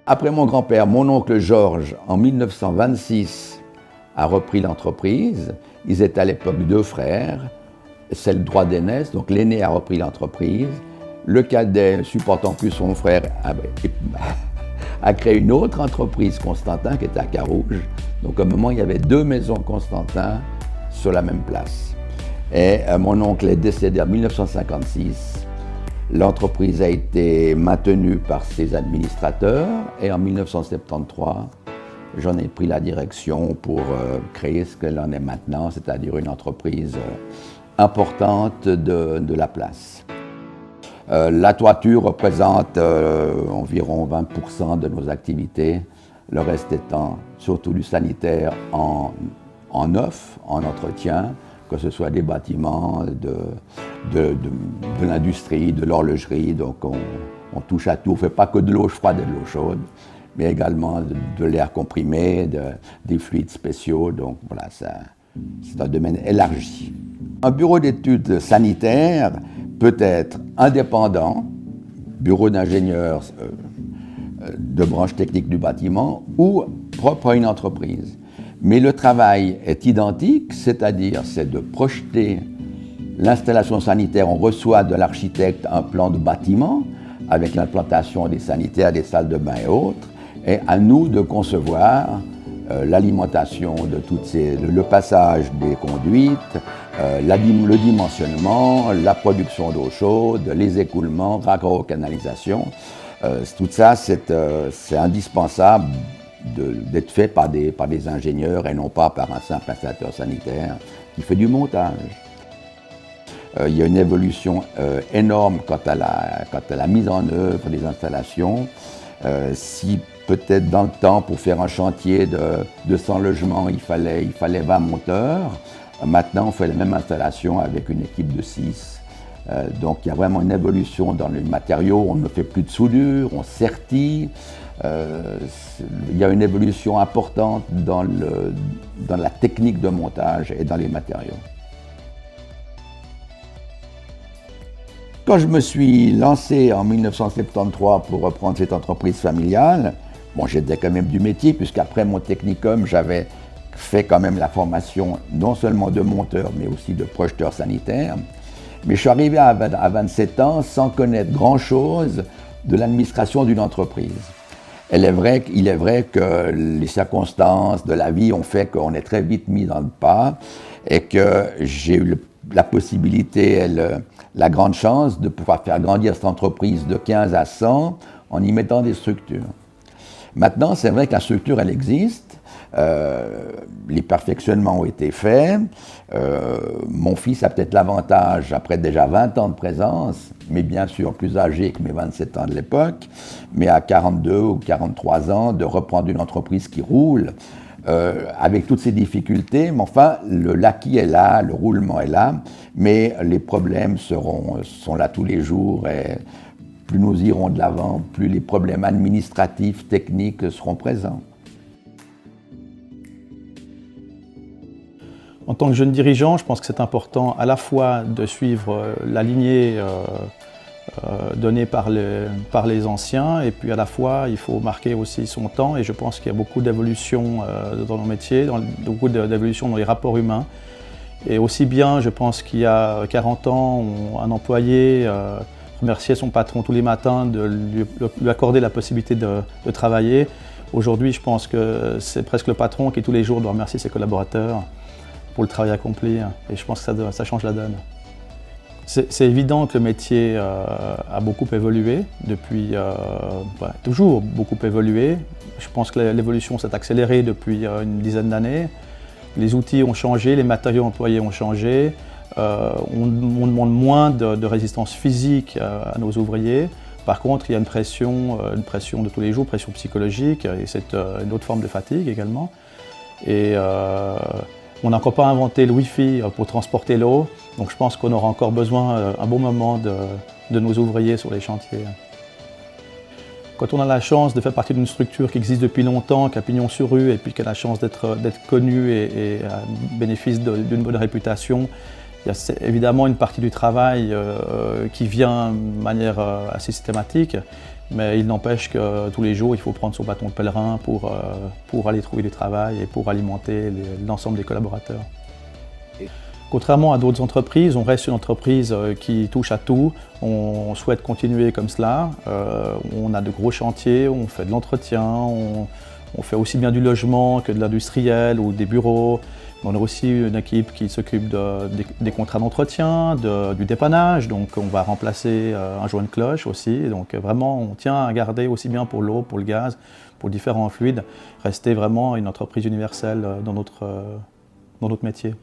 Après mon grand-père, mon oncle Georges, en 1926, a repris l'entreprise. Ils étaient à l'époque deux frères. C'est le droit d'aînesse, donc l'aîné a repris l'entreprise. Le cadet, supportant plus son frère, a créé une autre entreprise, Constantin, qui était à Carouge. Donc, à un moment, il y avait deux maisons Constantin sur la même place. Et mon oncle est décédé en 1956. L'entreprise a été maintenue par ses administrateurs et en 1973, j'en ai pris la direction pour créer ce qu'elle en est maintenant, c'est-à-dire une entreprise importante de la place. La toiture représente environ 20% de nos activités, le reste étant surtout du sanitaire en neuf, en entretien, que ce soit des bâtiments, de l'industrie, de l'horlogerie, donc on touche à tout, on ne fait pas que de l'eau froide et de l'eau chaude, mais également de l'air comprimé, des fluides spéciaux, donc voilà, c'est un domaine élargi. Un bureau d'études sanitaires peut être indépendant, bureau d'ingénieur de branche technique du bâtiment, ou propre à une entreprise. Mais le travail est identique, c'est-à-dire c'est de projeter l'installation sanitaire. On reçoit de l'architecte un plan de bâtiment avec l'implantation des sanitaires, des salles de bain et autres, et à nous de concevoir l'alimentation de toutes le passage des conduites, le dimensionnement, la production d'eau chaude, les écoulements, raccords aux canalisations. Tout ça, c'est indispensable d'être fait par des ingénieurs et non pas par un simple installateur sanitaire qui fait du montage. Il y a une évolution énorme quant à la mise en œuvre des installations. Si peut-être dans le temps, pour faire un chantier de 100 logements, il fallait 20 monteurs, maintenant on fait la même installation avec une équipe de 6. Donc il y a vraiment une évolution dans les matériaux, on ne fait plus de soudure, on sertit. Il y a une évolution importante dans la technique de montage et dans les matériaux. Quand je me suis lancé en 1973 pour reprendre cette entreprise familiale, bon, j'étais quand même du métier, puisqu'après mon technicum, j'avais fait quand même la formation non seulement de monteur, mais aussi de projeteur sanitaire. Mais je suis arrivé à 27 ans sans connaître grand-chose de l'administration d'une entreprise. Il est vrai que les circonstances de la vie ont fait qu'on est très vite mis dans le pas et que j'ai eu la possibilité et la grande chance de pouvoir faire grandir cette entreprise de 15 à 100 en y mettant des structures. Maintenant, c'est vrai que la structure, elle existe. Les perfectionnements ont été faits. Mon fils a peut-être l'avantage, après déjà 20 ans de présence, mais bien sûr plus âgé que mes 27 ans de l'époque, mais à 42 ou 43 ans, de reprendre une entreprise qui roule, avec toutes ces difficultés. Mais enfin, l'acquis est là, le roulement est là, mais les problèmes sont là tous les jours. Et plus nous irons de l'avant, plus les problèmes administratifs, techniques seront présents. En tant que jeune dirigeant, je pense que c'est important à la fois de suivre la lignée donnée par les anciens, et puis à la fois il faut marquer aussi son temps, et je pense qu'il y a beaucoup d'évolution dans nos métiers, beaucoup d'évolution dans les rapports humains. Et aussi bien, je pense qu'il y a 40 ans, un employé remerciait son patron tous les matins de lui accorder la possibilité de travailler. Aujourd'hui, je pense que c'est presque le patron qui tous les jours doit remercier ses collaborateurs pour le travail accompli, et je pense que ça change la donne. C'est évident que le métier a beaucoup évolué depuis, toujours beaucoup évolué. Je pense que l'évolution s'est accélérée depuis une dizaine d'années. Les outils ont changé, les matériaux employés ont changé. On demande moins de résistance physique à nos ouvriers. Par contre, il y a une pression de tous les jours, pression psychologique, et c'est une autre forme de fatigue également. Et on n'a encore pas inventé le Wi-Fi pour transporter l'eau, donc je pense qu'on aura encore besoin un bon moment de nos ouvriers sur les chantiers. Quand on a la chance de faire partie d'une structure qui existe depuis longtemps, qui a pignon sur rue, et puis qui a la chance d'être connue et bénéfice d'une bonne réputation, Il y a évidemment une partie du travail qui vient de manière assez systématique, mais il n'empêche que tous les jours, il faut prendre son bâton de pèlerin pour aller trouver du travail et pour alimenter l'ensemble des collaborateurs. Contrairement à d'autres entreprises, on reste une entreprise qui touche à tout. On souhaite continuer comme cela. On a de gros chantiers, on fait de l'entretien, on fait aussi bien du logement que de l'industriel ou des bureaux. On a aussi une équipe qui s'occupe des contrats d'entretien, du dépannage. Donc on va remplacer un joint de cloche aussi. Donc vraiment, on tient à garder aussi bien pour l'eau, pour le gaz, pour différents fluides, rester vraiment une entreprise universelle dans notre métier.